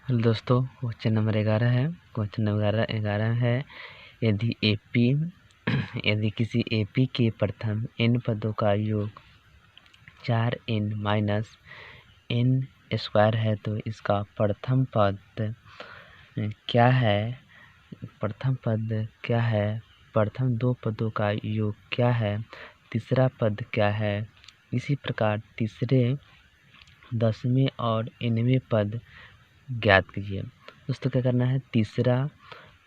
Hello दोस्तों, question number 11 है। Question number 11 है, यदि किसी एपी के प्रथम n पदों का योग 4n माइनस n स्क्वायर है तो इसका प्रथम पद क्या है? प्रथम पद क्या है? प्रथम दो पदों का योग क्या है? तीसरा पद क्या है? इसी प्रकार तीसरे, 10वें और nवें पद ज्ञात कीजिए। दोस्तों क्या करना है? तीसरा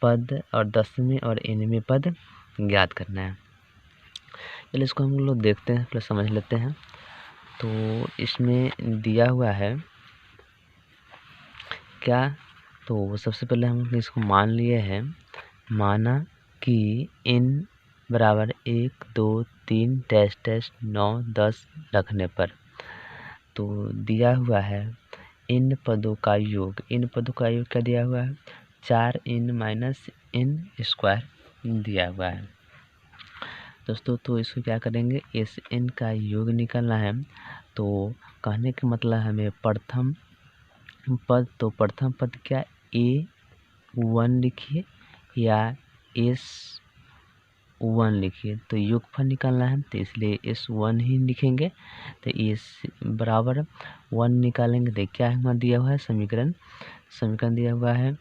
पद और 10वें और nवें पद ज्ञात करना है। चलिए इसको हम लोग देखते हैं, पहले समझ लेते हैं। तो इसमें दिया हुआ है क्या? तो सबसे पहले हम इसको मान लिए हैं। माना कि n बराबर 1 2 3 डैश डैश 9 10 रखने पर तो दिया हुआ है इन पदों का योग। इन पदों का योग क्या दिया हुआ है? 4n माइनस n स्क्वायर दिया हुआ है दोस्तों। तो इसको क्या करेंगे? इस n का योग निकालना है। तो कहने का मतलब हमें प्रथम पद, तो प्रथम पद क्या a1 लिखिए या s1 लिखिए। तो योगफल निकालना है तो इसलिए s1 ही लिखेंगे। तो इस बराबर 1 निकालेंगे तो क्या हमारा दिया हुआ है? समीकरण दिया हुआ है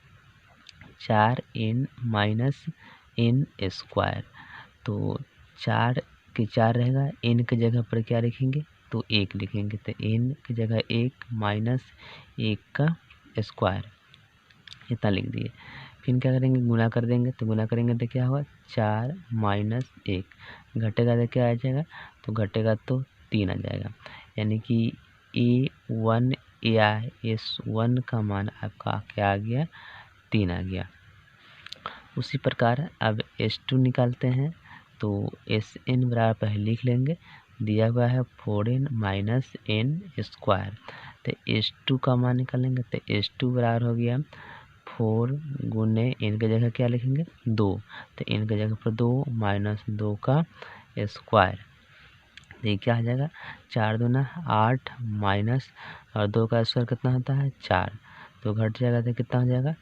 4n माइनस n स्क्वायर। तो 4 के 4 रहेगा, n की जगह पर क्या लिखेंगे? तो 1 लिखेंगे। तो n की जगह 1 माइनस 1 का स्क्वायर, इतना लिख दिए। फिर क्या करेंगे? गुना कर देंगे। तो गुना करेंगे तो क्या होगा? 4 माइनस 1 घटेगा तो क्या आ जाएगा? तो घटेगा तो 3 आ जाएगा। यानी कि a1 या s1 का मान आपका क्या आ गया? 3 आ गया। उसी प्रकार अब s2 निकालते हैं। तो sn बराबर पहले लिख लेंगे, दिया हुआ है 4n माइनस n स्क्वायर। तो s2 का मान निकालेंगे तो s2 बराबर हो गया 4 गुने n की जगह क्या लिखेंगे? 2। तो n की जगह पर 2 माइनस 2 का स्क्वायर। ये क्या आ जाएगा? 4 दूना 8 माइनस और 2 का स्क्वायर कितना होता है? 4। तो घट जाएगा तो कितना हो जाएगा?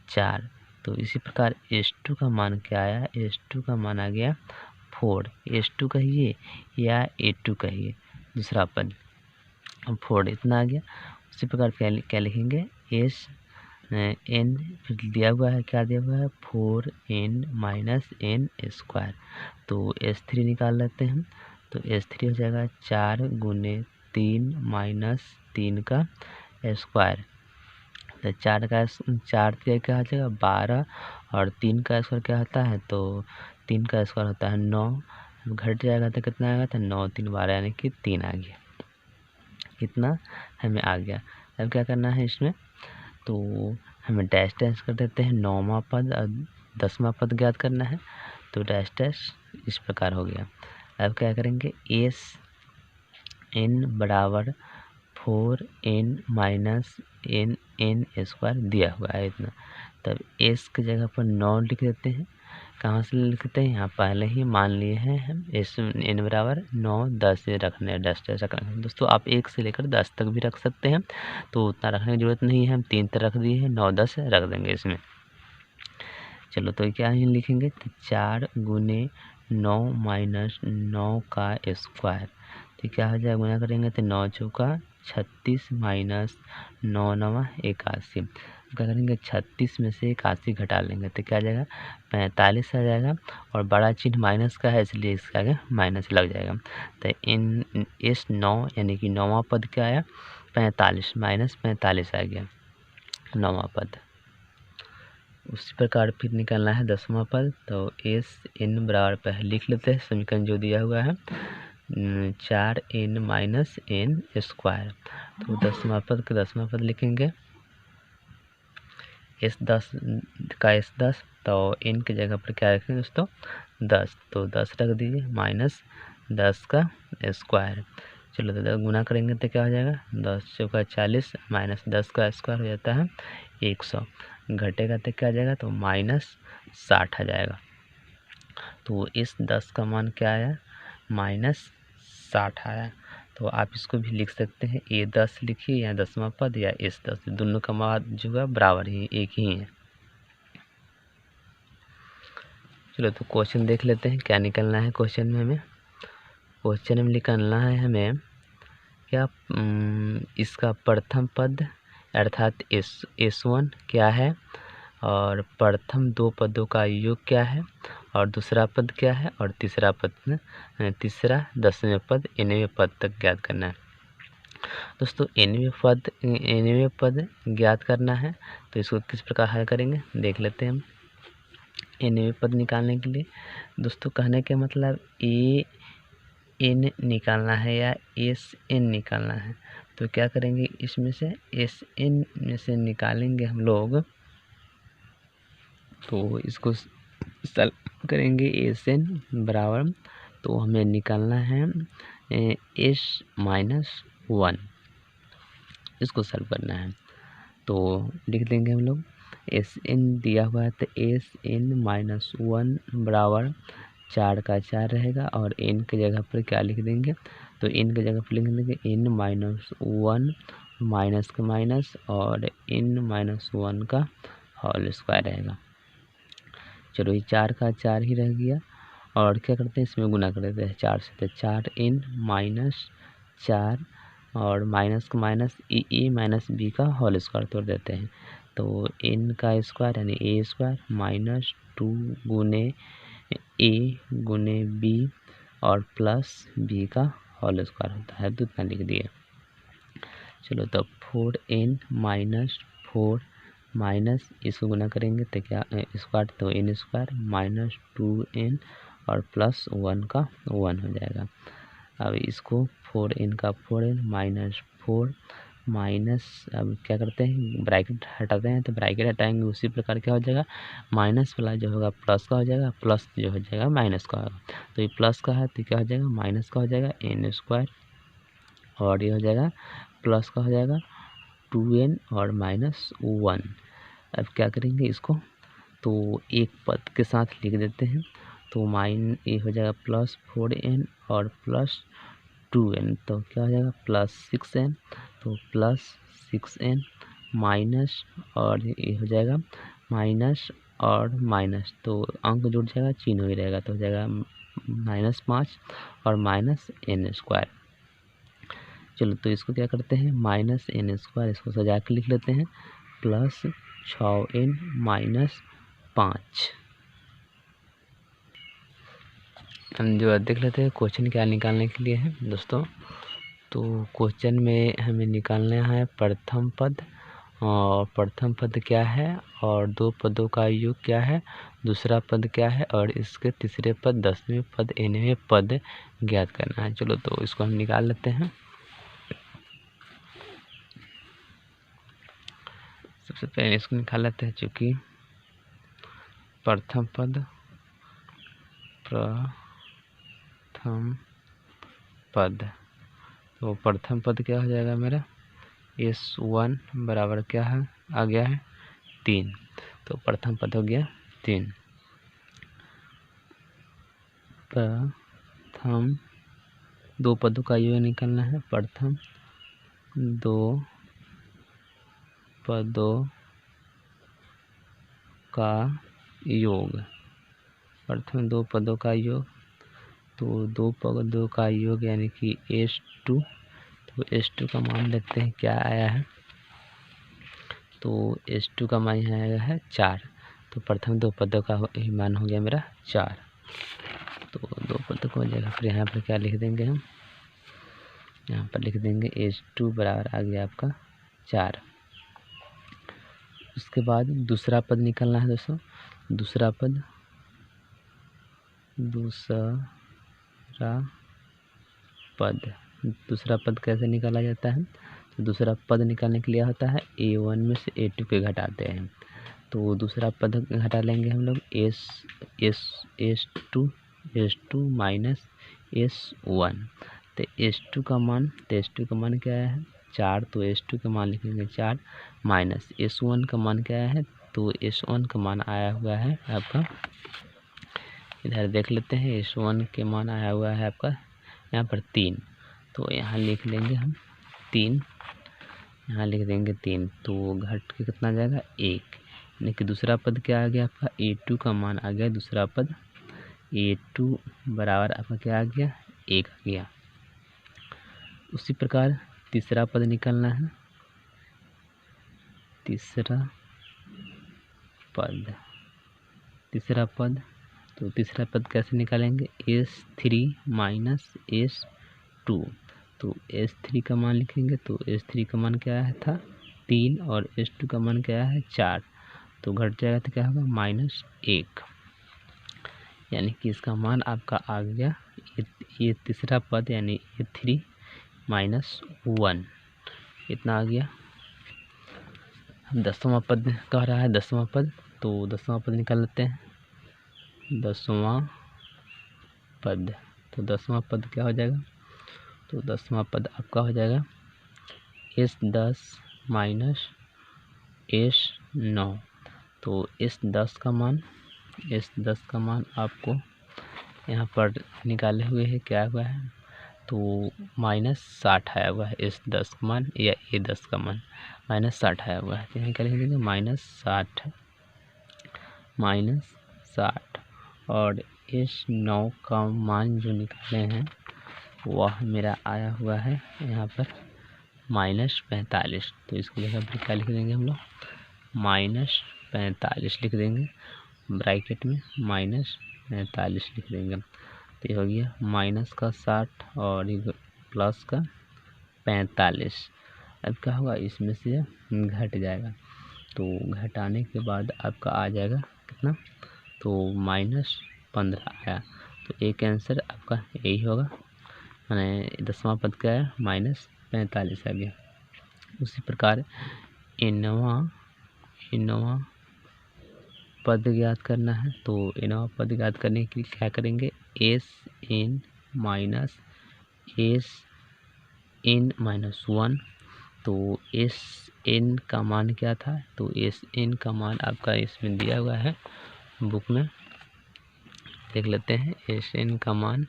4। तो इसी प्रकार s2 का मान क्या आया? s2 का मान आ गया 4। s2 कहिए या a2 कहिए, दूसरा पद 4 इतना आ गया। उसी प्रकार क्या लिखेंगे? n दिया हुआ है, क्या दिया हुआ है? 4n minus n square. तो s3 निकाल लेते हैं। तो s3 हो जाएगा 4 गुने 3 माइनस 3 का स्क्वायर। तो 4 क्या हो जाएगा? 12 और 3 का स्क्वायर क्या होता है? तो 3 का स्क्वायर होता है 9। घट जाएगा तो कितना आएगा? तो 9 3 12 यानी कि 3 आ गया। कितना हमें आ गया। अब क्या करना है इसमें? तो हमें डैश डैश कर देते हैं। 9वां पद और 10वां पद ज्ञात करना है। तो डैश डैश इस प्रकार हो गया। अब क्या करेंगे? n बराबर 4n माइनस n स्क्वायर दिया हुआ है इतना। तब s की जगह पर 9 लिख देते हैं। कहाँ से लिखते हैं? यहाँ पहले ही मान लिए हैं हम n बराबर 9 10 से रखने, 10 रखना है। दोस्तों आप 1 से लेकर 10 तक भी रख सकते हैं, तो उतना रखने की जरूरत नहीं है। हम 3 तक रख दिए हैं, 9 10 रख देंगे इसमें। चलो तो क्या ही लिखेंगे? तो 4 गुने 9 माइनस 9 का स्क्वायर। तो क्या हो जाएगा? गुना करेंगे तो 9 चौका 36 माइनस 9 नवा 81। क्या करेंगे? 36 में से 81 घटा लेंगे तो क्या आ जाएगा? 45 आ जाएगा। और बड़ा चिन्ह माइनस का है इसलिए इसका आगे माइनस लग जाएगा। तो इस 9 यानी कि 9वां पद क्या आया? 45 माइनस 45 आ गया 9वां पद। उसी प्रकार फिर निकालना है 10वां पद। तो n बराबर पहले लिख लेते हैं समीकरण जो दिया हुआ है 4n माइनस n स्क्वायर। तो 10वां पद लिखेंगे s10 का s10। तो n की जगह पर क्या रखेंगे दोस्तों? 10। तो 10 रख दीजिए माइनस 10 का स्क्वायर। चलो तो 10 गुना करेंगे तो क्या हो जाएगा? 10 चौका 40 माइनस 10 का स्क्वायर हो जाता है 100। घटेगा तो क्या आ जाएगा? तो माइनस 60 आ जाएगा। तो इस 10 का मान क्या आया? माइनस 60 आया। तो आप इसको भी लिख सकते हैं, A10 लिखिए या 10वां पद या S10, दोनों का मान जो है बराबर ही एक ही है। चलो तो क्वेश्चन देख लेते हैं क्या निकलना है। क्वेश्चन में निकालना है हमें क्या, इसका प्रथम पद अर्थात S1 क्या है, और प्रथम दो पदों का योग क्या है, और दूसरा पद क्या है, और तीसरा 10वें पद nवें पद तक ज्ञात करना है। दोस्तों nवें पद ज्ञात करना है, तो इसको किस प्रकार हल करेंगे देख लेते हैं हम। nवें पद निकालने के लिए दोस्तों कहने के मतलब an निकालना है या Sn निकालना है, तो क्या करेंगे, इसमें से Sn में से निकालेंगे हम लोग, तो इसको सॉल्व करेंगे Sn बराबर, तो हमें निकालना है S-1, इसको सॉल्व करना है। तो लिख देंगे हम लोग Sn दिया हुआ है, तो Sn-1 बराबर 4 का 4 रहेगा, और n की जगह पर क्या लिख देंगे, तो n की जगह पर लिख देंगे n-1 माइनस का माइनस और n-1 का होल स्क्वायर रहेगा। चलो ये 4 का 4 ही रह गया, और क्या करते हैं इसमें गुना कर देते हैं 4 से, तो 4n-4 और माइनस का माइनस ए माइनस बी का होल स्क्वायर तोड़ देते हैं, तो n का स्क्वायर यानी a स्क्वायर माइनस 2 गुने a गुने b और प्लस b का होल स्क्वायर होता है, तो इतना लिख दिए। चलो तो 4n-4 माइनस इसको गुना करेंगे तो क्या स्क्वायर, तो n स्क्वायर माइनस 2n और प्लस 1 का 1 हो जाएगा। अब इसको 4n का 4n माइनस 4 माइनस, अब क्या करते हैं ब्रैकेट हटाते हैं, तो ब्रैकेट हटाएंगे उसी प्रकार क्या हो जाएगा, माइनस वाला जो होगा प्लस का हो जाएगा, प्लस जो हो जाएगा माइनस का होगा, तो ये प्लस का है तो क्या हो जाएगा माइनस का हो जाएगा n स्क्वायर, और ये हो जाएगा प्लस का हो जाएगा 2n और माइनस 1। अब क्या करेंगे इसको, तो एक पद के साथ लिख देते हैं, तो ये हो जाएगा प्लस 4n और प्लस 2n, तो क्या हो जाएगा प्लस 6n, तो प्लस 6n माइनस, और ये हो जाएगा माइनस और माइनस, तो अंक जुड़ जाएगा चिन्ह ही रहेगा, तो हो जाएगा -5 और माइनस n स्क्वायर। चलो तो इसको क्या करते हैं माइनस n स्क्वायर, इसको सजा के लिख लेते हैं, प्लस 6n माइनस 5। हम जो देख लेते हैं क्वेश्चन क्या निकालने के लिए है दोस्तों। तो क्वेश्चन में हमें निकालना है प्रथम पद, और प्रथम पद क्या है और दो पदों का योग क्या है, दूसरा पद क्या है, और इसके तीसरे पद 10वें पद nवें पद ज्ञात करना है। चलो तो इसको हम निकाल लेते हैं। सबसे पहले इसको निकाल लेते हैं, चूँकि प्रथम पद, तो प्रथम पद क्या हो जाएगा मेरा S1 बराबर क्या है आ गया है 3, तो प्रथम पद हो गया 3। प्रथम दो पदों का योग निकालना है, प्रथम दो पदों का योग, प्रथम दो पदों का योग, तो दो पदों का योग यानी कि S2, तो S2 का मान देखते हैं क्या आया है, तो S2 का मान यहाँ आया है 4, तो प्रथम दो पदों का ही मान हो गया मेरा 4, तो दो पदों को जगह फिर यहाँ पर क्या लिख देंगे हम, यहाँ पर लिख देंगे S2 बराबर आ गया आपका 4। उसके बाद दूसरा पद निकालना है दोस्तों, दूसरा पद कैसे निकाला जाता है, तो दूसरा पद निकालने के लिए होता है A1 में से A2 के घटाते हैं, तो दूसरा पद घटा लेंगे हम लोग S2 माइनस S1, तो S2 का मान क्या है 4, तो S2 का मान लिखेंगे 4 माइनस S1 का मान क्या है, तो S1 का मान आया हुआ है आपका, इधर देख लेते हैं S1 के मान आया हुआ है आपका यहाँ पर 3, तो यहाँ लिख लेंगे हम 3, यहाँ लिख देंगे 3, तो घट के कितना जाएगा 1, यानी कि दूसरा पद क्या आ गया आपका a2 का मान आ गया, दूसरा पद a2 बराबर आपका क्या आ गया 1 आ गया। उसी प्रकार तीसरा पद निकालना है, तीसरा पद तो तीसरा पद कैसे निकालेंगे S3 माइनस S2, तो S3 का मान लिखेंगे, तो S3 का मान क्या है था 3 और S2 का मान क्या है 4, तो घट जाएगा तो क्या होगा -1, यानी कि इसका मान आपका आ गया ये तीसरा पद यानी A3 -1 इतना आ गया। हम 10वां पद कह रहा है 10वां पद, तो 10वां पद निकाल लेते हैं। 10वां पद, तो 10वां पद क्या हो जाएगा, तो 10वां पद आपका हो जाएगा S10 माइनस S9, तो S10 का मान आपको यहाँ पर निकाले हुए है क्या हुआ है, तो -60 आया हुआ है। S10 का मान या A10 का मान -60 आया हुआ है, तो यहाँ क्या लिख देंगे -60 और S9 का मान जो निकाले हैं वह मेरा आया हुआ है यहाँ पर -45, तो इसकी जगह पर क्या लिख देंगे हम लोग -45 लिख देंगे, ब्रैकेट में -45 लिख देंगे। तो ये हो गया माइनस का 60 और ये प्लस का 45। अब क्या होगा इसमें से घट जाएगा, तो घटाने के बाद आपका आ जाएगा कितना, तो -15 आया, तो एक आंसर आपका यही होगा, मैंने 10वां पद क्या है -45 आ गया। उसी प्रकार इनवा पद ज्ञात करना है, तो इनवा पद ज्ञात करने के लिए क्या करेंगे Sn -1, तो Sn का मान क्या था, तो Sn का मान आपका इसमें दिया हुआ है बुक में, देख लेते हैं। Sn का मान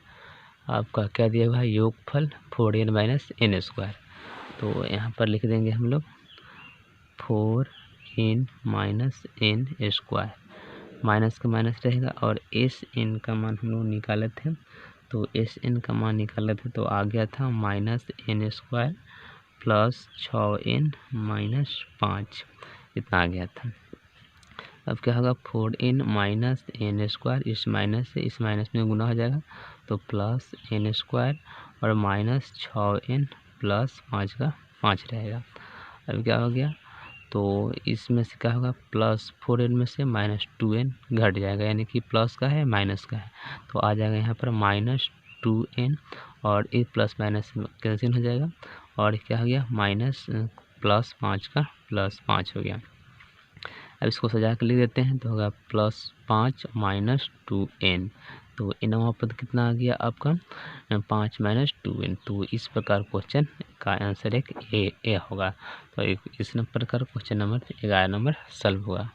आपका क्या दिया हुआ है योगफल 4n - n², तो यहाँ पर लिख देंगे हम लोग 4n - n², माइनस का माइनस रहेगा, और Sn का मान हम लोग निकाले थे, तो Sn का मान निकाले थे तो आ गया था -n² प्लस 6n - 5 इतना आ गया था। अब क्या होगा 4n - n², इस माइनस से इस माइनस में गुना हो जाएगा, तो प्लस n² और -6n प्लस 5 का 5 रहेगा। अब क्या हो गया, तो इसमें से क्या होगा प्लस 4n में से -2n घट जाएगा, यानी कि प्लस का है माइनस का है, तो आ जाएगा यहाँ पर -2n और ये प्लस माइनस कैंसिल हो जाएगा, और क्या हो गया +5 का +5 हो गया। अब इसको सजा कर लिख देते हैं, तो होगा +5 - 2n, तो इनवा पद कितना आ गया आपका 5 - 2n, तो इस प्रकार क्वेश्चन का आंसर एक ए होगा। तो इस प्रकार क्वेश्चन नंबर 11 नंबर सॉल्व हुआ।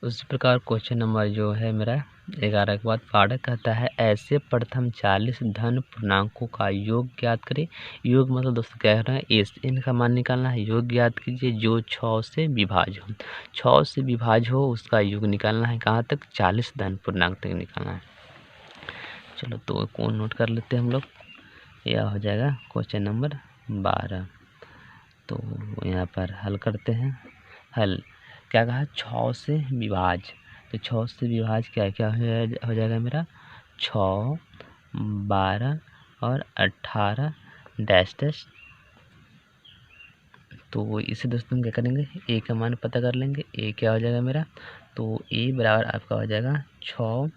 उसी प्रकार क्वेश्चन नंबर जो है मेरा 11 के बाद पाठक कहता है ऐसे प्रथम 40 धन पूर्णांकों का योग ज्ञात करें। योग मतलब दोस्तों क्या है Sn का मान निकालना है, योग ज्ञात कीजिए जो 6 से विभाज्य हो, 6 से विभाज्य हो उसका योग निकालना है, कहाँ तक 40 धन पूर्णांक तक निकालना है। चलो तो कौन नोट कर लेते हैं हम लोग, यह हो जाएगा क्वेश्चन नंबर 12। तो यहाँ पर हल करते हैं। हल क्या कहा 6 से विभाज्य, तो 6 से विभाज्य क्या क्या हो जाएगा मेरा 6, 12 और 18 डैश। तो इसे दोस्तों क्या करेंगे ए का मान पता कर लेंगे, ए क्या हो जाएगा मेरा, तो ए बराबर आपका हो जाएगा 6,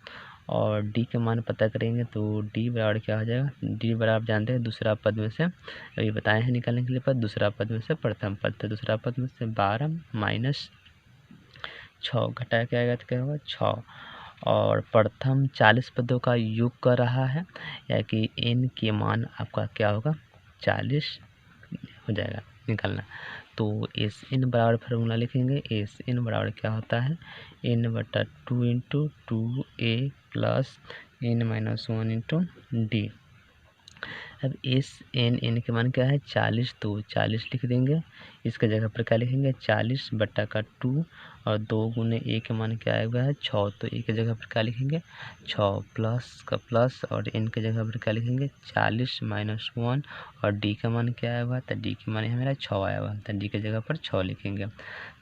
और डी का मान पता करेंगे तो डी बराबर क्या हो जाएगा, डी बराबर जानते हैं दूसरा पद में से अभी बताए हैं निकालने के लिए पद, दूसरा पद में से प्रथम पद, तो दूसरा पद में से 12 - 6 घटाया क्या आएगा तो क्या होगा 6, और प्रथम 40 पदों का योग कर रहा है, या कि n के मान आपका क्या होगा 40 हो जाएगा निकालना। तो Sn बराबर फार्मूला लिखेंगे, Sn बराबर क्या होता है n/2 × 2a + n - 1 × d। अब इस एन के मान क्या है 40, तो 40 लिख देंगे। इसके जगह पर क्या लिखेंगे 40/2 और 2 गुने ए के मान क्या आया हुआ है 6, तो ए के जगह पर क्या लिखेंगे 6 प्लस का प्लस और एन के जगह पर क्या लिखेंगे 40 - 1 और डी का मान क्या आया हुआ है, तो डी के मान मेरा 6 आया हुआ है, तो डी की जगह पर 6 लिखेंगे।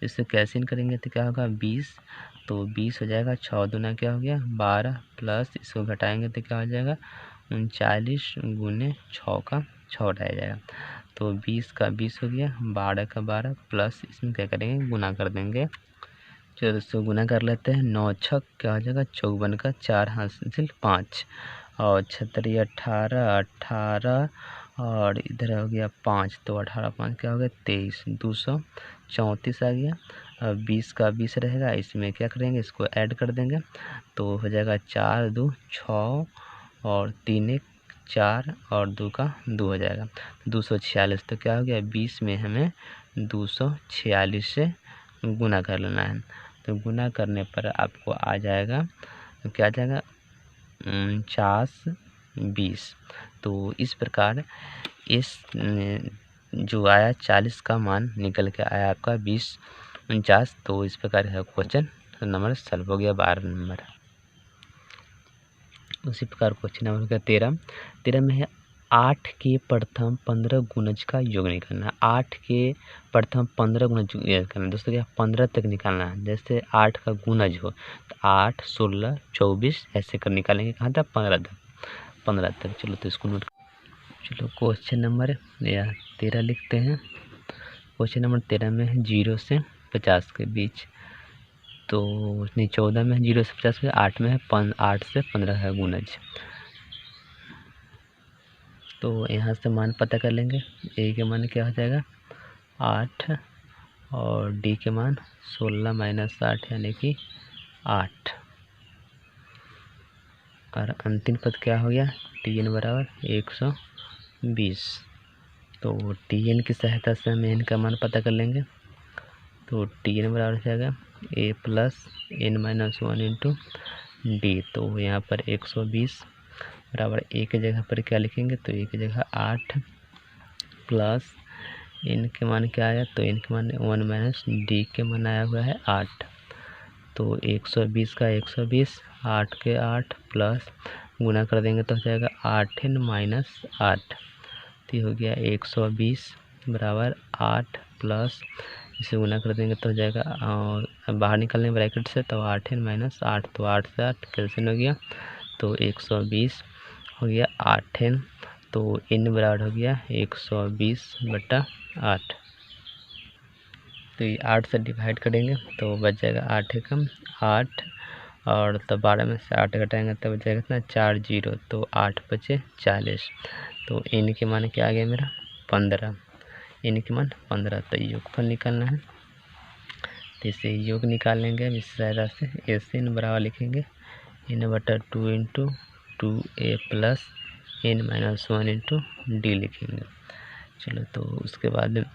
इससे कैंसिल करेंगे तो क्या होगा 20, तो 20 हो जाएगा, 6 दूना क्या हो गया 12 प्लस इसको घटाएंगे तो क्या हो जाएगा 39 गुने 6 का 6 रह जाएगा, तो 20 का 20 हो गया, 12 का 12 प्लस इसमें क्या करेंगे गुना कर देंगे। चलो दोस्तों गुना कर लेते हैं, 9 छक क्या हो जाएगा 54 का 4 हासिल 5 और 36 18 और इधर हो गया 5, तो 18 5 क्या हो गया 23, 234 आ गया। अब 20 का 20 रहेगा, इसमें क्या करेंगे इसको ऐड कर देंगे, तो हो जाएगा 4 2 6 और 3 1 4 और 2 का 2 हो जाएगा 246, तो क्या हो गया 20 में हमें 246 से गुना कर लेना है, तो गुना करने पर आपको आ जाएगा, तो क्या आ जाएगा 49 20। तो इस प्रकार इस जो आया 40 का मान निकल के आया आपका 20 49, तो इस प्रकार है क्वेश्चन नंबर सॉल्व हो गया 12 नंबर। उसी प्रकार क्वेश्चन नंबर हो गया 13 में है 8 के प्रथम 15 गुणज का योग निकालना है। 8 के प्रथम 15 गुणज निकालना है दोस्तों, क्या 15 तक निकालना है, जैसे 8 का गुणज हो तो 8 16 24 ऐसे कर निकालेंगे, कहाँ तक 15 तक। चलो तो इसको नोट, चलो क्वेश्चन नंबर 13 लिखते हैं। क्वेश्चन नंबर 13 में है 0 से 50 के बीच, तो नहीं 14 में 0 से 50 के, 8 में है 8 से 15 है गुणज, तो यहाँ से मान पता कर लेंगे। ए के मान क्या हो जाएगा 8 और डी के मान 16 - 8 यानी कि 8 और अंतिम पद क्या हो गया टी एन बराबर 120, तो टी एन की सहायता से हम एन का मान पता कर लेंगे, तो टी एन बराबर हो जाएगा ए प्लस एन -1 इंटू डी, तो यहाँ पर 120 बराबर ए के जगह पर क्या लिखेंगे, तो ए की जगह 8 प्लस एन के मान क्या आया, तो एन के मान 1 - डी के मान आया हुआ है 8, तो 120 का 120 8 के 8 प्लस गुना कर देंगे तो हो जाएगा 8n - 8, तो हो गया 120 बराबर 8 प्लस इसे गुना कर देंगे तो हो जाएगा, और बाहर निकलने ब्रैकेट से तो 8n - 8, तो 8 से 8 कैंसिल हो गया, तो 120 हो गया 8n, तो n बराबर हो गया 120/8, तो ये 8 से डिवाइड करेंगे तो बच जाएगा 8 एकम 8 और तब 12 में से 8 घटाएंगे तब बच जाएगा कितना 4 0, तो 8 बचे 40, तो n के मान क्या आ गया मेरा 15, n के मान 15, तो योगफल निकालना है, तो इसे योग निकाल लेंगे इस सहायता से। एस एन बराबर लिखेंगे n/2 into 2a plus n - 1 into D लिखेंगे। चलो तो उसके बाद अब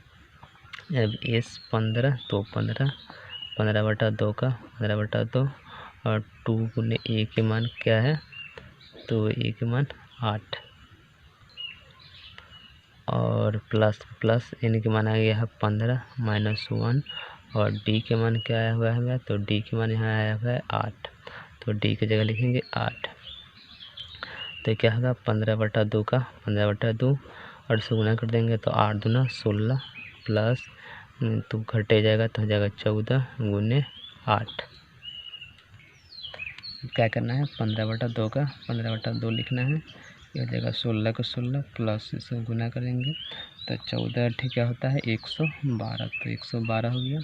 एस 15, तो 15/2 का 15/2 और 2 गुने ए के मान क्या है, तो ए के मान 8 और प्लस एन के मान आ गया है 15 - 1 और डी के मान क्या आया हुआ है, तो डी के मान यहाँ आया हुआ है 8, तो डी की जगह लिखेंगे 8, तो क्या होगा 15/2 का 15/2 और इसे गुना कर देंगे तो 8 दूना 16 प्लस तो घटे जाएगा तो हो जाएगा 14 गुने 8। क्या करना है 15/2 का 15/2 लिखना है, ये हो जाएगा 16 को 16 प्लस इसे गुना करेंगे तो 14 ठीक क्या होता है 112, तो 112 हो गया,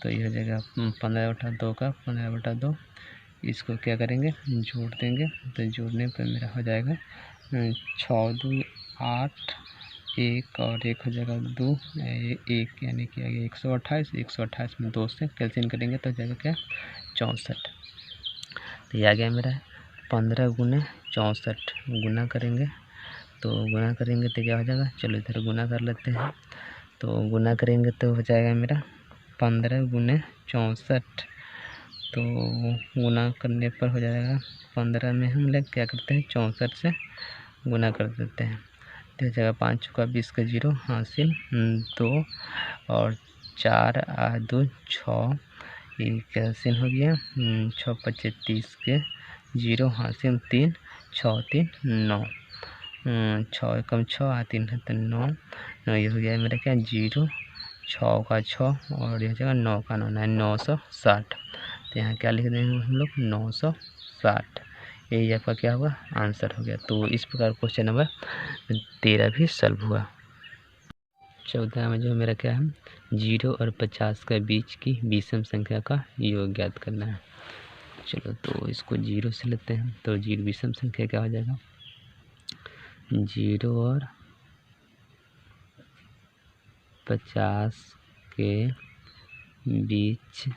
तो ये हो जाएगा 15/2 का 15/2, इसको क्या करेंगे जोड़ देंगे, तो जोड़ने पर मेरा हो जाएगा 6 2 8 1 और 1 हो जाएगा 2 1 यानी कि आगे 128 में 2 से कैंसिल करेंगे तो हो जाएगा क्या 64, तो ये आ गया मेरा 15 गुने 64 गुना करेंगे, तो गुना करेंगे तो क्या हो जाएगा, चलो इधर गुना कर लेते हैं, तो गुना करेंगे तो हो जाएगा मेरा 15 गुने 64, तो गुना करने पर हो जाएगा 15 में हम लोग क्या करते हैं 64 से गुना कर देते हैं, तो जगह 5 चौका 20 का 0 हासिल 2 और 4 और 2 6 ये कैंसिल हो गया 6 25 30 के 0 हासिल 3 6 3 9 6 कम 6 3 है तो 9 ये हो गया मेरा क्या 0 6 का 6 और यह जगह 9 का 9 है 960। तो यहाँ क्या लिख देंगे हम लोग 960। यही आपका क्या हुआ आंसर हो गया। तो इस प्रकार क्वेश्चन नंबर 13 भी सॉल्व हुआ। 14 में जो मेरा क्या है 0 और 50 का बीच की विषम संख्या का योग ज्ञात करना है। चलो तो इसको 0 से लेते हैं। तो 0 विषम संख्या क्या हो जाएगा 0 और 50 के बीच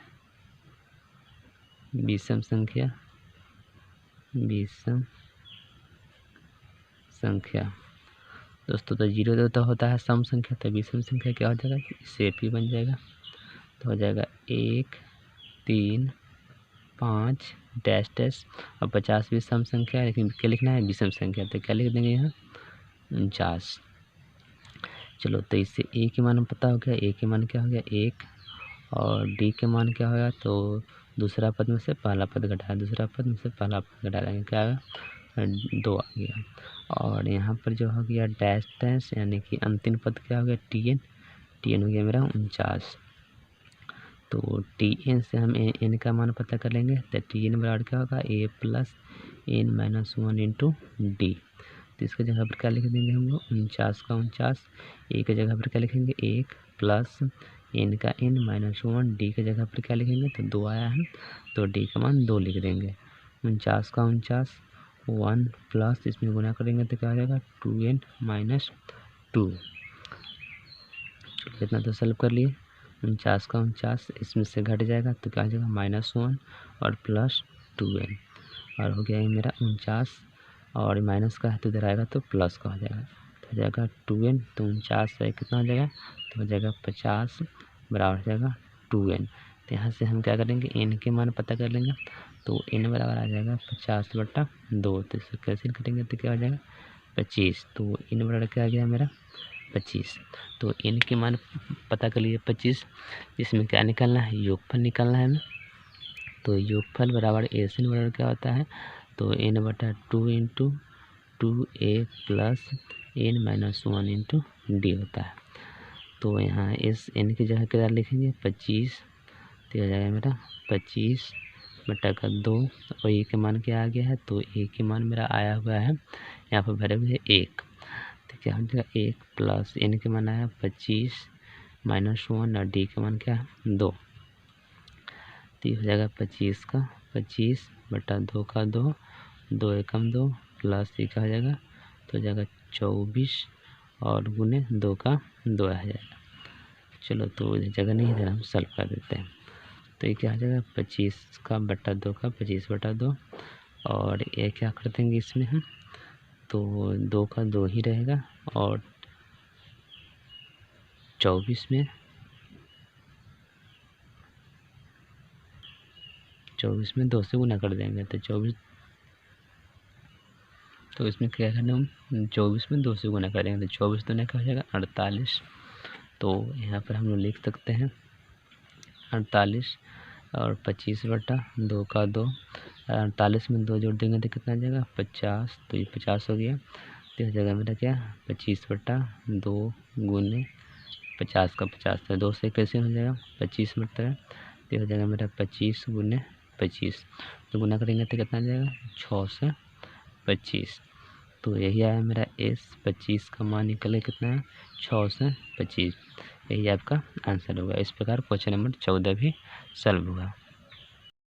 विषम संख्या दोस्तों। तो 0 तो होता है सम संख्या, तो विषम संख्या क्या हो जाएगा सेप ही बन जाएगा। तो हो जाएगा 1 3 5 डैश डैश और 50 भी सम संख्या है, लेकिन क्या लिखना है विषम संख्या। तो क्या लिख देंगे यहाँ 49। चलो तो इससे ए के मान पता हो गया। ए के मान क्या हो गया 1 और डी के मान क्या होगा तो दूसरा पद में से पहला पद घटाया, दूसरा पद में से पहला पद घटा देंगे क्या आएगा 2 आ गया। और यहाँ पर जो हो गया डैश डैश यानी कि अंतिम पद क्या हो गया टी एन हो गया मेरा 49। तो टी एन से हम एन का मान पता कर लेंगे। तो टी एन बराबर क्या होगा A plus N minus 1 into D. तो इसके जगह पर क्या लिख देंगे हम लोग 49 का 49। ए के जगह पर क्या लिखेंगे 1 प्लस एन का एन माइनस 1 डी के जगह पर क्या लिखेंगे तो 2 आया है तो डी का मान 2 लिख देंगे। 49 का 49 1 प्लस इसमें गुना करेंगे तो क्या हो जाएगा 2n माइनस 2। इतना तो सॉल्व कर लिए। 49 का 49 इसमें से घट जाएगा तो क्या हो जाएगा -1 और प्लस 2n और हो गया ये मेरा 49 और माइनस का है तो इधर आएगा तो प्लस का हो जाएगा। तो हो जाएगा 2n तो 49 से कितना हो जाएगा तो हो जाएगा 50 बराबर हो जाएगा 2n। तो यहाँ से हम क्या करेंगे n के मान पता कर लेंगे। तो n बराबर आ जाएगा 50/2। तो इसको कैंसिल करेंगे तो क्या हो जाएगा 25। तो n बराबर क्या आ गया मेरा 25। तो n के मान पता कर लिए 25। इसमें क्या निकालना है योगफल निकालना है हमें। तो योगफल बराबर एन बराबर क्या होता है तो n/2 into 2a plus n minus 1 into D होता है। तो यहाँ इस n की जगह क्या लिखेंगे 25। तो हो जाएगा मेरा 25/2 और ए के मान क्या आ गया है तो ए के मान मेरा आया हुआ है यहाँ पर भरे हुए 1। तो क्या हो जाएगा 1 प्लस n के मान आया 25 माइनस 1 और डी के मान क्या है 2। तो हो जाएगा 25 का 25/2 का 2 2 एकम 2 प्लस ये क्या हो जाएगा तो हो जाएगा 24 और गुने 2 का 2 आ जाएगा। चलो तो जगह नहीं इधर हम सॉल्व कर देते हैं। तो ये क्या हो जाएगा 25/2 का 25/2 और ये क्या कर देंगे इसमें हम तो 2 का 2 ही रहेगा और 24 में 2 से गुना कर देंगे तो 24। तो इसमें क्या करना हम 24 में 2 से गुना करेंगे तो 24 दूना क्या हो जाएगा 48। तो यहाँ पर हम लोग लिख सकते हैं 48 और 25/2 का 2 48 में 2 जोड़ देंगे तो कितना आ जाएगा 50। तो ये 50 हो गया। तो इस जगह मेरा क्या 25/2 गुने 50 का 50 तो 2 से कैसे हो जाएगा 25 मतलब। तो हो जाएगा मेरा 25 गुने 25 तो गुना करेंगे तो कितना आ जाएगा 6 से 25। तो यही आया मेरा S25 का मान निकले कितना है 6 से 25। यही आपका आंसर होगा। इस प्रकार क्वेश्चन नंबर 14 भी सॉल्व हुआ।